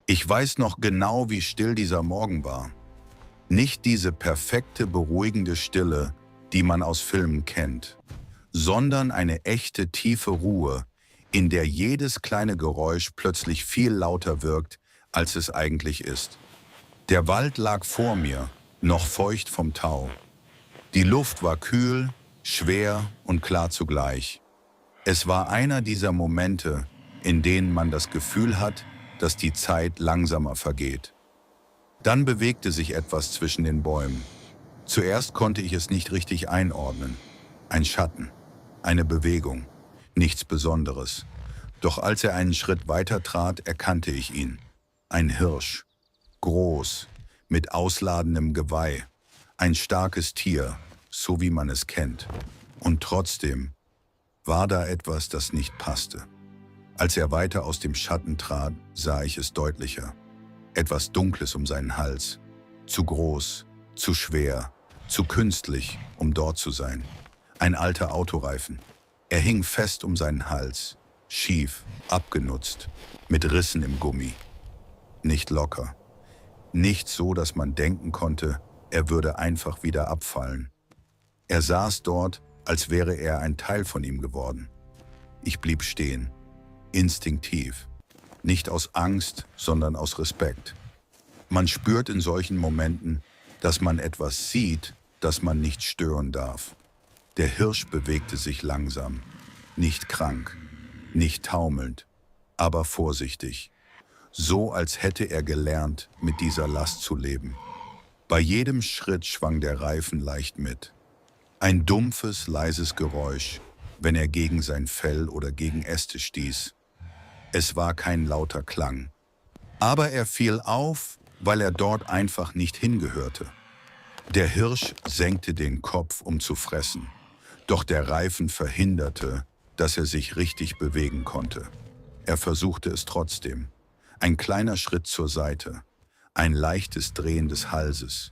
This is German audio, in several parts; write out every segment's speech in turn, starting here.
Ich weiß noch genau, wie still dieser Morgen war. Nicht diese perfekte, beruhigende Stille, die man aus Filmen kennt, sondern eine echte, tiefe Ruhe, in der jedes kleine Geräusch plötzlich viel lauter wirkt, als es eigentlich ist. Der Wald lag vor mir, noch feucht vom Tau. Die Luft war kühl, schwer und klar zugleich. Es war einer dieser Momente, in denen man das Gefühl hat, dass die Zeit langsamer vergeht. Dann bewegte sich etwas zwischen den Bäumen. Zuerst konnte ich es nicht richtig einordnen. Ein Schatten, eine Bewegung, nichts Besonderes. Doch als er einen Schritt weiter trat, erkannte ich ihn. Ein Hirsch, groß, mit ausladendem Geweih. Ein starkes Tier, so wie man es kennt. Und trotzdem war da etwas, das nicht passte. Als er weiter aus dem Schatten trat, sah ich es deutlicher. Etwas Dunkles um seinen Hals. Zu groß, zu schwer, zu künstlich, um dort zu sein. Ein alter Autoreifen. Er hing fest um seinen Hals, schief, abgenutzt, mit Rissen im Gummi. Nicht locker. Nicht so, dass man denken konnte, er würde einfach wieder abfallen. Er saß dort, als wäre er ein Teil von ihm geworden. Ich blieb stehen, instinktiv. Nicht aus Angst, sondern aus Respekt. Man spürt in solchen Momenten, dass man etwas sieht, das man nicht stören darf. Der Hirsch bewegte sich langsam, nicht krank, nicht taumelnd, aber vorsichtig. So, als hätte er gelernt, mit dieser Last zu leben. Bei jedem Schritt schwang der Reifen leicht mit. Ein dumpfes, leises Geräusch, wenn er gegen sein Fell oder gegen Äste stieß. Es war kein lauter Klang. Aber er fiel auf, weil er dort einfach nicht hingehörte. Der Hirsch senkte den Kopf, um zu fressen. Doch der Reifen verhinderte, dass er sich richtig bewegen konnte. Er versuchte es trotzdem. Ein kleiner Schritt zur Seite. Ein leichtes Drehen des Halses.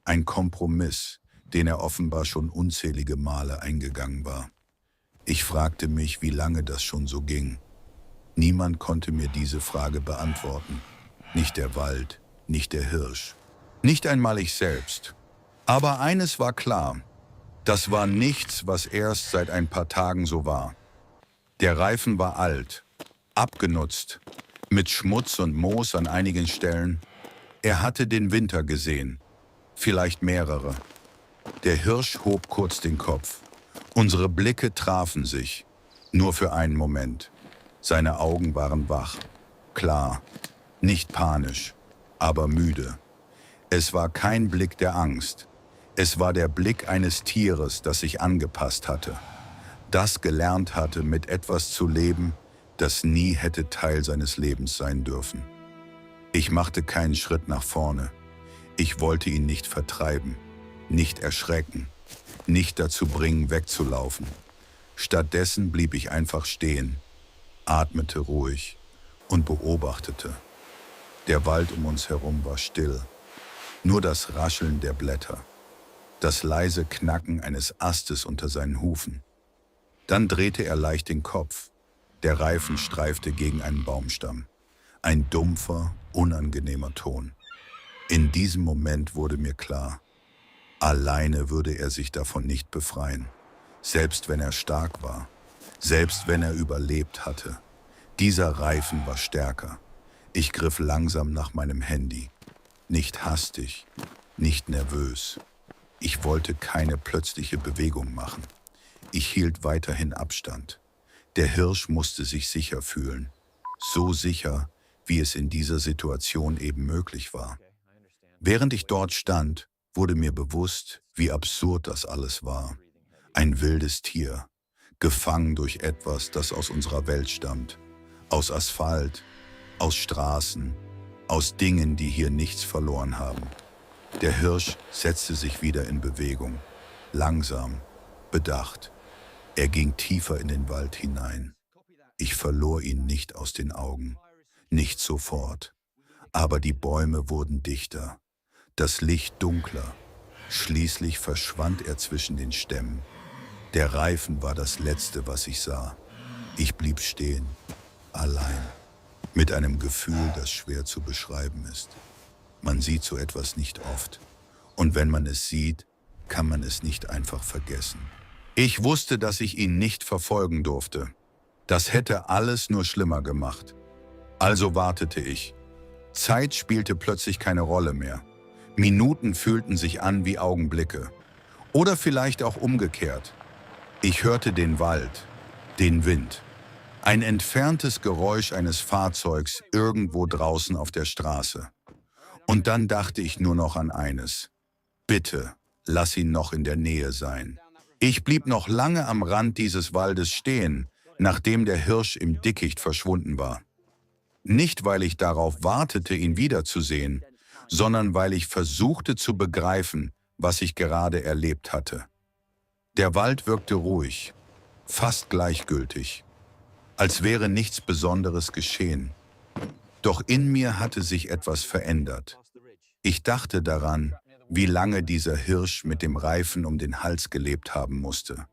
Ein Kompromiss, den er offenbar schon unzählige Male eingegangen war. Ich fragte mich, wie lange das schon so ging. Niemand konnte mir diese Frage beantworten. Nicht der Wald, nicht der Hirsch, nicht einmal ich selbst. Aber eines war klar, das war nichts, was erst seit ein paar Tagen so war. Der Reifen war alt, abgenutzt, mit Schmutz und Moos an einigen Stellen. Er hatte den Winter gesehen, vielleicht mehrere. Der Hirsch hob kurz den Kopf. Unsere Blicke trafen sich, nur für einen Moment. Seine Augen waren wach, klar, nicht panisch, aber müde. Es war kein Blick der Angst. Es war der Blick eines Tieres, das sich angepasst hatte. Das gelernt hatte, mit etwas zu leben, das nie hätte Teil seines Lebens sein dürfen. Ich machte keinen Schritt nach vorne. Ich wollte ihn nicht vertreiben, nicht erschrecken, nicht dazu bringen, wegzulaufen. Stattdessen blieb ich einfach stehen, atmete ruhig und beobachtete. Der Wald um uns herum war still. Nur das Rascheln der Blätter, das leise Knacken eines Astes unter seinen Hufen. Dann drehte er leicht den Kopf. Der Reifen streifte gegen einen Baumstamm. Ein dumpfer, unangenehmer Ton. In diesem Moment wurde mir klar, alleine würde er sich davon nicht befreien. Selbst wenn er stark war, selbst wenn er überlebt hatte. Dieser Reifen war stärker. Ich griff langsam nach meinem Handy. Nicht hastig, nicht nervös. Ich wollte keine plötzliche Bewegung machen. Ich hielt weiterhin Abstand. Der Hirsch musste sich sicher fühlen. So sicher, wie es in dieser Situation eben möglich war. Während ich dort stand, wurde mir bewusst, wie absurd das alles war. Ein wildes Tier, gefangen durch etwas, das aus unserer Welt stammt. Aus Asphalt, aus Straßen, aus Dingen, die hier nichts verloren haben. Der Hirsch setzte sich wieder in Bewegung, langsam, bedacht. Er ging tiefer in den Wald hinein. Ich verlor ihn nicht aus den Augen, nicht sofort. Aber die Bäume wurden dichter, das Licht dunkler. Schließlich verschwand er zwischen den Stämmen. Der Reifen war das Letzte, was ich sah. Ich blieb stehen, allein. mit einem Gefühl, das schwer zu beschreiben ist. Man sieht so etwas nicht oft. Und wenn man es sieht, kann man es nicht einfach vergessen. Ich wusste, dass ich ihn nicht verfolgen durfte. Das hätte alles nur schlimmer gemacht. Also wartete ich. Zeit spielte plötzlich keine Rolle mehr. Minuten fühlten sich an wie Augenblicke. Oder vielleicht auch umgekehrt. Ich hörte den Wald, den Wind. Ein entferntes Geräusch eines Fahrzeugs irgendwo draußen auf der Straße. Und dann dachte ich nur noch an eines. Bitte, lass ihn noch in der Nähe sein. Ich blieb noch lange am Rand dieses Waldes stehen, nachdem der Hirsch im Dickicht verschwunden war. Nicht, weil ich darauf wartete, ihn wiederzusehen, sondern weil ich versuchte zu begreifen, was ich gerade erlebt hatte. Der Wald wirkte ruhig, fast gleichgültig, als wäre nichts Besonderes geschehen. Doch in mir hatte sich etwas verändert. Ich dachte daran, wie lange dieser Hirsch mit dem Reifen um den Hals gelebt haben musste.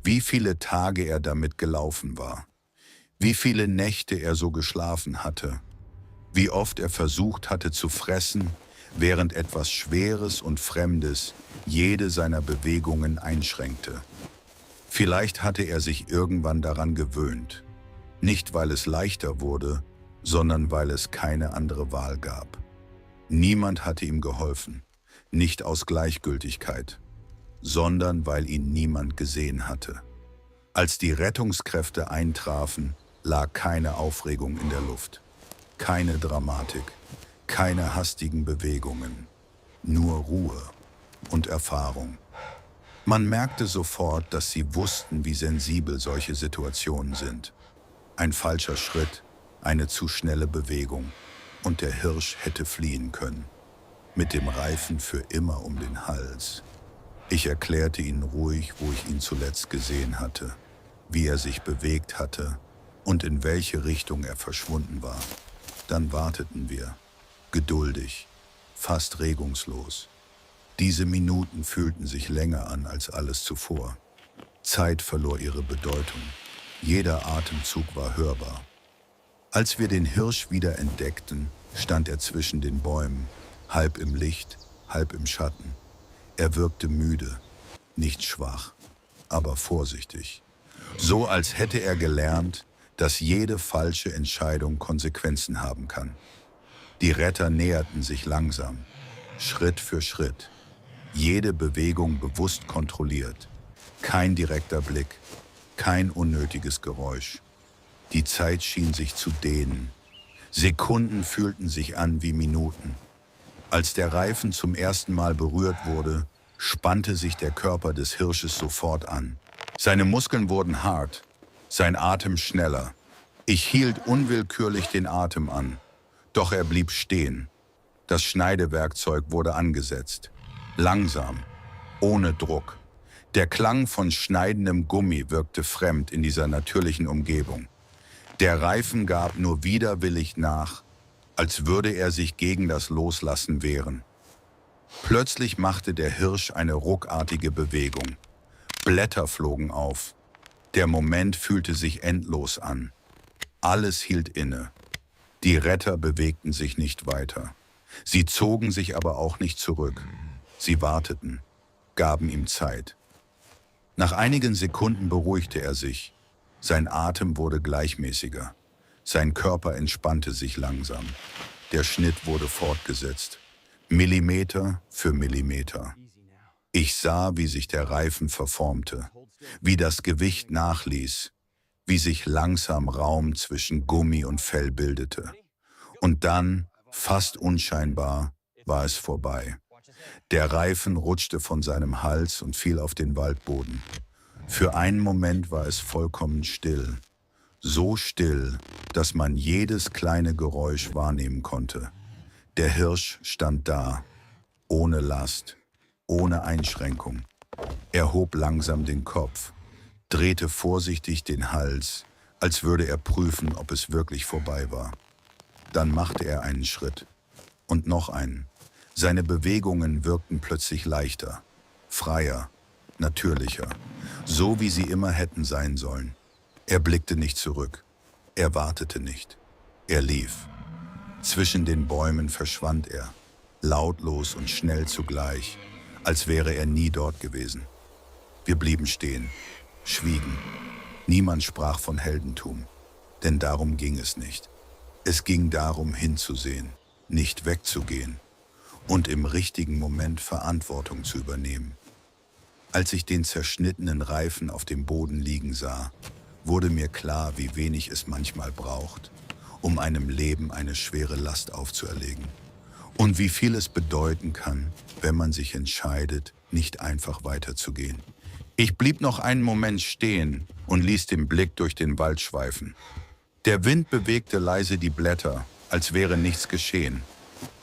Wie viele Tage er damit gelaufen war. Wie viele Nächte er so geschlafen hatte. Wie oft er versucht hatte zu fressen, während etwas Schweres und Fremdes jede seiner Bewegungen einschränkte. Vielleicht hatte er sich irgendwann daran gewöhnt. Nicht, weil es leichter wurde, sondern weil es keine andere Wahl gab. Niemand hatte ihm geholfen, nicht aus Gleichgültigkeit, sondern weil ihn niemand gesehen hatte. Als die Rettungskräfte eintrafen, lag keine Aufregung in der Luft, keine Dramatik, keine hastigen Bewegungen, nur Ruhe und Erfahrung. Man merkte sofort, dass sie wussten, wie sensibel solche Situationen sind. Ein falscher Schritt, eine zu schnelle Bewegung und der Hirsch hätte fliehen können. Mit dem Reifen für immer um den Hals. Ich erklärte ihnen ruhig, wo ich ihn zuletzt gesehen hatte, wie er sich bewegt hatte und in welche Richtung er verschwunden war. Dann warteten wir, geduldig, fast regungslos. Diese Minuten fühlten sich länger an als alles zuvor. Zeit verlor ihre Bedeutung. Jeder Atemzug war hörbar. Als wir den Hirsch wieder entdeckten, stand er zwischen den Bäumen, halb im Licht, halb im Schatten. Er wirkte müde, nicht schwach, aber vorsichtig. So als hätte er gelernt, dass jede falsche Entscheidung Konsequenzen haben kann. Die Retter näherten sich langsam, Schritt für Schritt. Jede Bewegung bewusst kontrolliert. Kein direkter Blick, kein unnötiges Geräusch. Die Zeit schien sich zu dehnen. Sekunden fühlten sich an wie Minuten. Als der Reifen zum ersten Mal berührt wurde, spannte sich der Körper des Hirsches sofort an. Seine Muskeln wurden hart, sein Atem schneller. Ich hielt unwillkürlich den Atem an, doch er blieb stehen. Das Schneidewerkzeug wurde angesetzt. Langsam, ohne Druck. Der Klang von schneidendem Gummi wirkte fremd in dieser natürlichen Umgebung. Der Reifen gab nur widerwillig nach, als würde er sich gegen das Loslassen wehren. Plötzlich machte der Hirsch eine ruckartige Bewegung. Blätter flogen auf. Der Moment fühlte sich endlos an. Alles hielt inne. Die Retter bewegten sich nicht weiter. Sie zogen sich aber auch nicht zurück. Sie warteten, gaben ihm Zeit. Nach einigen Sekunden beruhigte er sich. Sein Atem wurde gleichmäßiger. Sein Körper entspannte sich langsam. Der Schnitt wurde fortgesetzt. Millimeter für Millimeter. Ich sah, wie sich der Reifen verformte, wie das Gewicht nachließ, wie sich langsam Raum zwischen Gummi und Fell bildete. Und dann, fast unscheinbar, war es vorbei. Der Reifen rutschte von seinem Hals und fiel auf den Waldboden. Für einen Moment war es vollkommen still. So still, dass man jedes kleine Geräusch wahrnehmen konnte. Der Hirsch stand da, ohne Last, ohne Einschränkung. Er hob langsam den Kopf, drehte vorsichtig den Hals, als würde er prüfen, ob es wirklich vorbei war. Dann machte er einen Schritt und noch einen. Seine Bewegungen wirkten plötzlich leichter, freier, natürlicher, so wie sie immer hätten sein sollen. Er blickte nicht zurück. Er wartete nicht. Er lief. Zwischen den Bäumen verschwand er, lautlos und schnell zugleich, als wäre er nie dort gewesen. Wir blieben stehen, schwiegen. Niemand sprach von Heldentum, denn darum ging es nicht. Es ging darum, hinzusehen, nicht wegzugehen und im richtigen Moment Verantwortung zu übernehmen. Als ich den zerschnittenen Reifen auf dem Boden liegen sah, wurde mir klar, wie wenig es manchmal braucht, um einem Leben eine schwere Last aufzuerlegen. Und wie viel es bedeuten kann, wenn man sich entscheidet, nicht einfach weiterzugehen. Ich blieb noch einen Moment stehen und ließ den Blick durch den Wald schweifen. Der Wind bewegte leise die Blätter, als wäre nichts geschehen.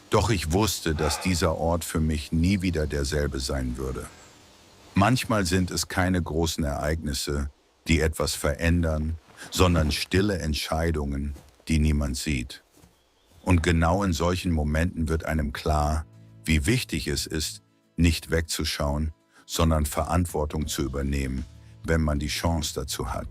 Doch ich wusste, dass dieser Ort für mich nie wieder derselbe sein würde. Manchmal sind es keine großen Ereignisse, die etwas verändern, sondern stille Entscheidungen, die niemand sieht. Und genau in solchen Momenten wird einem klar, wie wichtig es ist, nicht wegzuschauen, sondern Verantwortung zu übernehmen, wenn man die Chance dazu hat.